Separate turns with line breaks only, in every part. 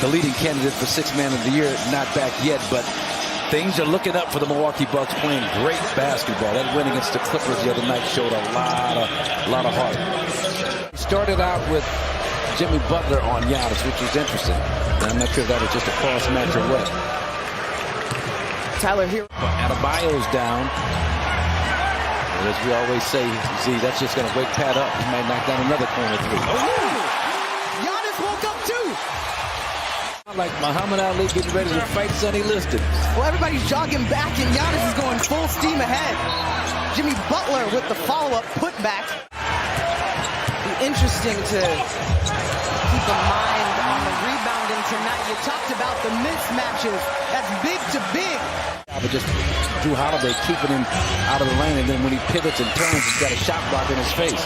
the leading candidate for Sixth Man of the Year, not back yet, but things are looking up for the Milwaukee Bucks, playing great basketball. That win against the Clippers the other night showed a lot of heart. He started out with Jimmy Butler on Giannis, which was interesting. And I'm not sure if that was just a cross match or what.
Tyler here.
Adebayo's down. And as we always say, Z, that's just going to wake Pat up. He might knock down another corner three.
Giannis woke up too.
Like Muhammad Ali getting ready to fight Sonny Liston.
Well, everybody's jogging back, and Giannis is going full steam ahead. Jimmy Butler with the follow-up putback. Be interesting to keep in mind on the rebounding tonight. You talked about the mismatches. That's big to big.
But just Drew Holiday keeping him out of the lane, and then when he pivots and turns, he's got a shot block in his face.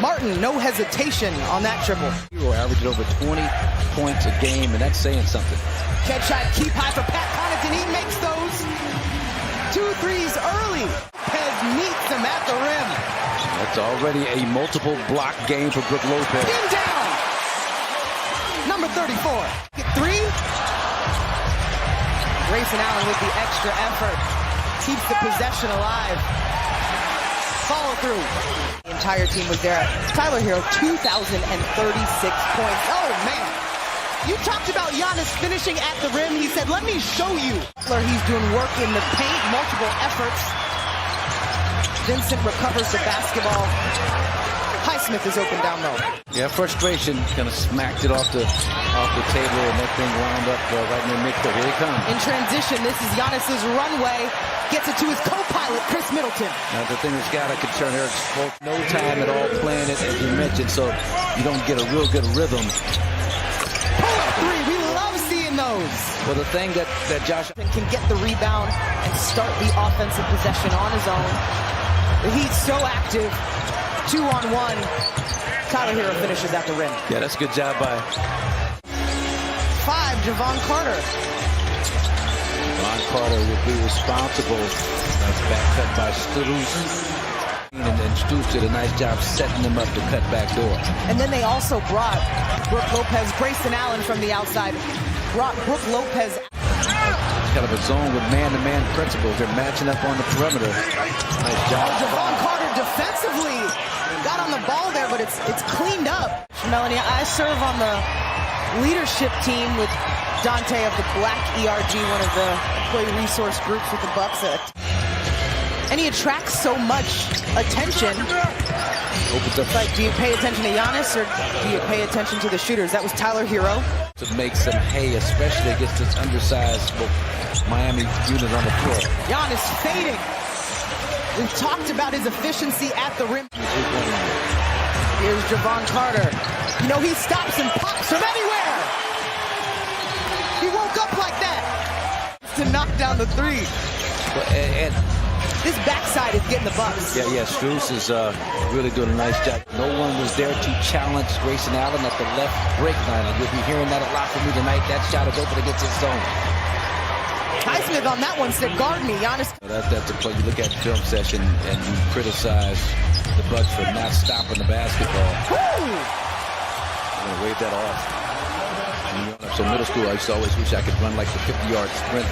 Martin, no hesitation on that triple.
Hero averaged over 20 points a game, and that's saying something.
Catch shot, keep high for Pat Connaughton. He makes those 2 threes early. Pez meets him at the rim.
That's already a multiple block game for Brook Lopez.
Pin down. Number 34. Get 3. Grayson Allen with the extra effort. Keeps the possession alive. Follow through. The entire team was there. Tyler Hero, 2,036 points. Oh, man. You talked about Giannis finishing at the rim. He said, let me show you. He's doing work in the paint, multiple efforts. Vincent recovers the basketball. Highsmith is open down low.
Yeah, frustration kind of smacked it off the table, and that thing wound up right in the midcourt. Here he comes.
In transition, this is Giannis's runway. Gets it to his co-pilot, Chris Middleton.
Now, the thing that's got to concern Eric Spoke, no time at all playing it, as you mentioned, so you don't get a real good rhythm.
Pull-up 3, we love seeing those.
Well, the thing that Josh
can get the rebound and start the offensive possession on his own. The Heat's so active. 2-on-1. Tyler Hero finishes at the rim.
Yeah, that's a good job by
5, Javon Carter.
Javon Carter will be responsible. Nice back cut by Strus. And Strus did a nice job setting him up to cut back door.
And then they also brought Brook Lopez, Grayson Allen from the outside. Brought Brook Lopez.
It's kind of a zone with man-to-man principles. They're matching up on the perimeter. Nice job.
Javon Carter defensively got on the ball there, but it's cleaned up. Melanie, I serve on the leadership team with Dante of the Black ERG, one of the employee resource groups with the Bucks. And he attracts so much attention. It's like, do you pay attention to Giannis or do you pay attention to the shooters? That was Tyler Hero.
To make some hay, especially against this undersized Miami unit on the floor.
Giannis fading. We've talked about his efficiency at the rim. Here's Javon Carter. You know, he stops and pops from anywhere. He woke up like that to knock down the 3.
And
this backside is getting the Bucks.
Yeah, Strus is really doing a nice job. No one was there to challenge Grayson Allen at the left break line. And you'll be hearing that a lot from me tonight. That shot is open against his zone.
Highsmith on that one said, guard me, Giannis.
That's a play. You look at the film session and you criticize the Bucks for not stopping the basketball.
Woo!
I'm going to wave that off. So middle school, I used to always wish I could run like the 50-yard sprint.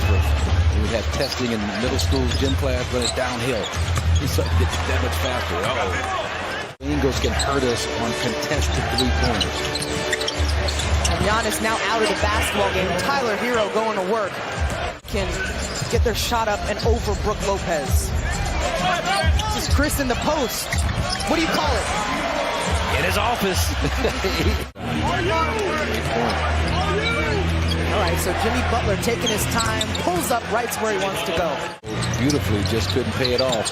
We had testing in middle school gym class, run it downhill. So it gets that much faster. Uh-oh. Ingles can hurt us on contested 3-pointers.
And Giannis now out of the basketball game. Tyler Hero going to work. Can get their shot up and over Brook Lopez. This is Chris in the post. What do you call it?
In his office.
All right, so Jimmy Butler taking his time, pulls up right where he wants to go.
Beautifully, just couldn't pay it off.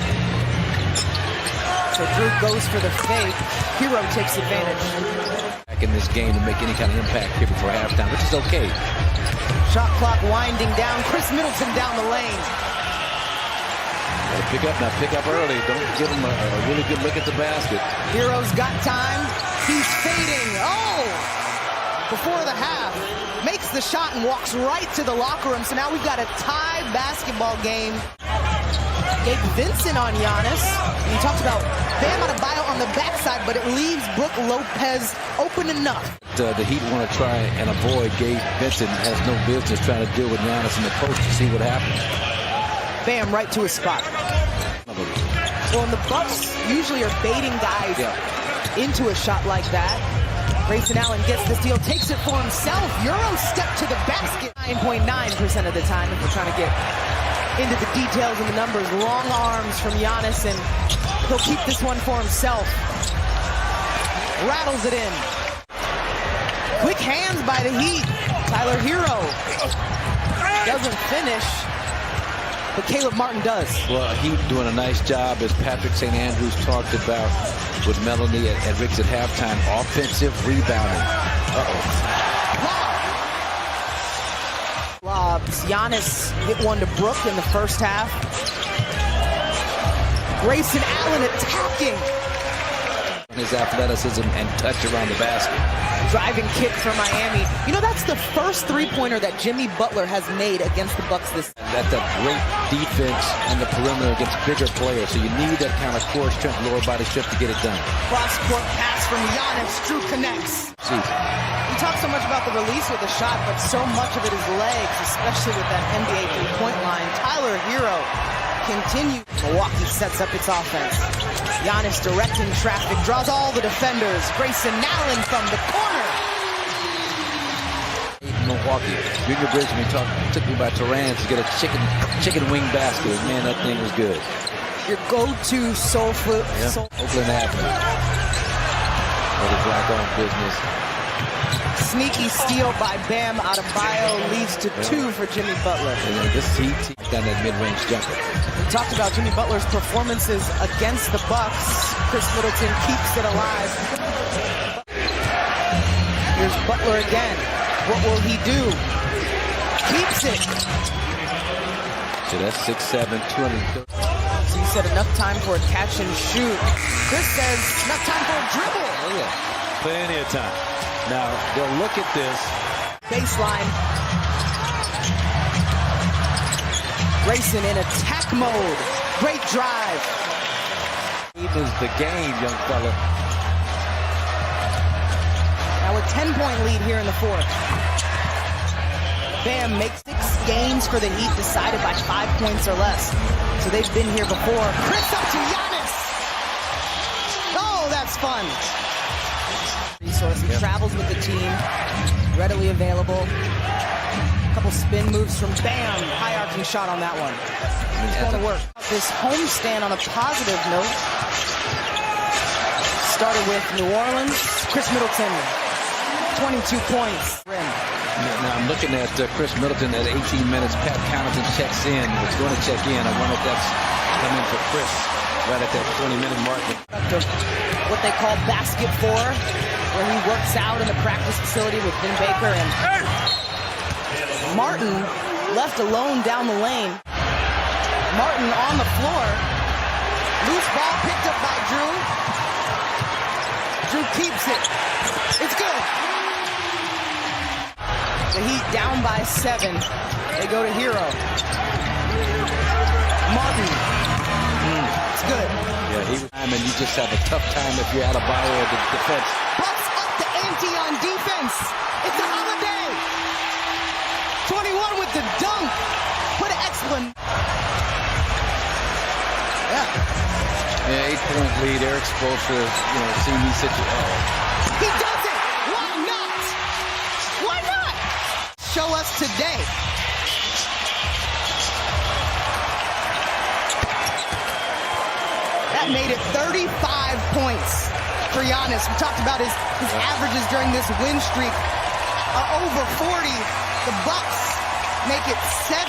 So Drew goes for the fake. Hero takes advantage.
Back in this game to make any kind of impact here before halftime, which is okay.
Shot clock winding down. Chris Middleton down the lane.
Gotta pick up now. Pick up early. Don't give him a really good look at the basket.
Hero's got time. He's fading. Oh! Before the half. Makes the shot and walks right to the locker room. So now we've got a tie basketball game. Gabe Vincent on Giannis. He talked about Bam Adebayo on the backside, but it leaves Brook Lopez open enough.
The Heat want to try and avoid Gabe Vincent. Has no business trying to deal with Giannis in the post to see what happens.
Bam right to his spot. Well, and the Bucks usually are baiting guys into a shot like that. Grayson Allen gets the steal, takes it for himself. Euro step to the basket. 9.9% of the time, if we're trying to get into the details and the numbers. Long arms from Giannis, and he'll keep this one for himself. Rattles it in. Quick hands by the Heat. Tyler Hero doesn't finish, but Caleb Martin does.
Well, Heat doing a nice job, as Patrick St. Andrews talked about with Melanie and Riggs at halftime. Offensive rebounding.
Lobs. Giannis hit one to Brook in the first half. Grayson Allen attacking.
His athleticism and touch around the basket.
Driving kick for Miami. You know, that's the first three-pointer that Jimmy Butler has made against the Bucks this season.
That's a great defense on the perimeter against bigger players. So you need that kind of core strength, lower body strength to get it done.
Cross-court pass from Giannis. Drew connects. We talk so much about the release with the shot, but so much of it is legs, especially with that NBA three-point line. Tyler Hero continues. Milwaukee sets up its offense. Giannis directing traffic, draws all the defenders. Grayson Allen from the corner.
Milwaukee. Junior Bridgman took me by Turan to get a chicken wing basket. Man, that thing was good.
Your go-to soul food.
Yeah. Oakland Avenue. Another black-owned business.
Sneaky steal by Bam Adebayo leads to 2 for Jimmy Butler.
And this Heat done that mid-range jumper.
We talked about Jimmy Butler's performances against the Bucks. Chris Middleton keeps it alive. Here's Butler again. What will he do? Keeps it.
So that's 6'7", 230.
So you said enough time for a catch and shoot. Chris says enough time for a dribble.
Oh yeah, plenty of time. Now they'll look at this.
Baseline. Grayson in attack mode. Great drive.
It is the game, young fella.
Now a 10-point lead here in the fourth. Bam makes 6 games for the Heat decided by 5 points or less. So they've been here before. Chris up to Giannis. Oh, that's fun. Resource. He travels with the team. Readily available. A couple spin moves from Bam. High arcing shot on that one. It's going to work. This homestand on a positive note. Started with New Orleans. Chris Middleton. 22 points.
Now I'm looking at Chris Middleton at 18 minutes. Pat Connaughton checks in. It's going to check in. I wonder if that's coming for Chris right at that 20-minute mark.
What they call basket 4, where he works out in the practice facility with Vin Baker, and Martin left alone down the lane. Martin on the floor. Loose ball picked up by Drew. Drew keeps it. It's good. The Heat down by 7. They go to Hero. Martin. It's good.
Yeah, and you just have a tough time if you're out of bio or the defense.
Bucks up the ante on defense. It's a holiday. 21 with the dunk. Put an excellent.
Yeah, 8-point lead. Eric Spoelstra, seeing these situations.
He does it. Why not? Why not? Show us today. That made it 35 points for Giannis. We talked about his averages during this win streak. Over 40. The Bucks make it 7.